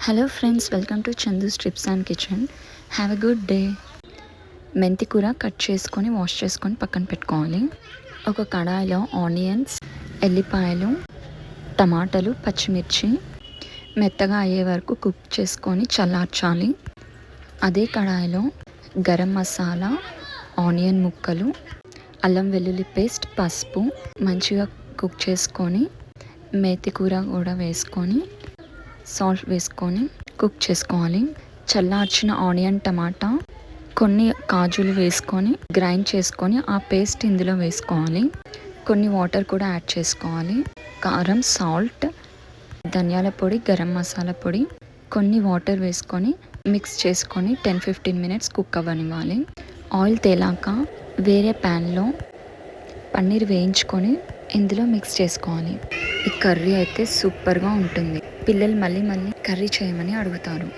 Hello friends, welcome to Chandu's trips and kitchen. Have a good day. మెంతి కూర cut చేసుకొని wash చేసుకొని పక్కన పెట్టుకోవాలి. ఒక కడాయిలో ఆనియన్స్, ఎల్లిపాయలు, టమాటాలు, పచ్చిమిర్చి మెత్తగా అయ్యే వరకు కుక్ చేసుకొని చల్లార్చాలి. అదే కడాయిలో గరం మసాలా, ఆనియన్ ముక్కలు, అల్లం వెల్లుల్లి పేస్ట్, పసుపు మంచిగా కుక్ చేసుకొని మెంతి కూర కూడా వేసుకొని సాల్ట్ వేసుకొని కుక్ చేసుకోవాలి. చల్లార్చిన ఆనియన్, టమాటా, కొన్ని కాజులు వేసుకొని గ్రైండ్ చేసుకొని ఆ పేస్ట్ ఇందులో వేసుకోవాలి. కొన్ని వాటర్ కూడా యాడ్ చేసుకోవాలి. కారం, సాల్ట్, ధనియాల పొడి, గరం మసాలా పొడి, కొన్ని వాటర్ వేసుకొని మిక్స్ చేసుకొని 10-15 మినిట్స్ కుక్ అవ్వనివ్వాలి. ఆయిల్ తేలాక వేరే ప్యాన్లో పన్నీర్ వేయించుకొని ఇందులో మిక్స్ చేసుకోవాలి. ఈ కర్రీ అయితే సూపర్గా ఉంటుంది. పిల్లలు మళ్ళీ మళ్ళీ కర్రీ చేయమని అడుగుతారు.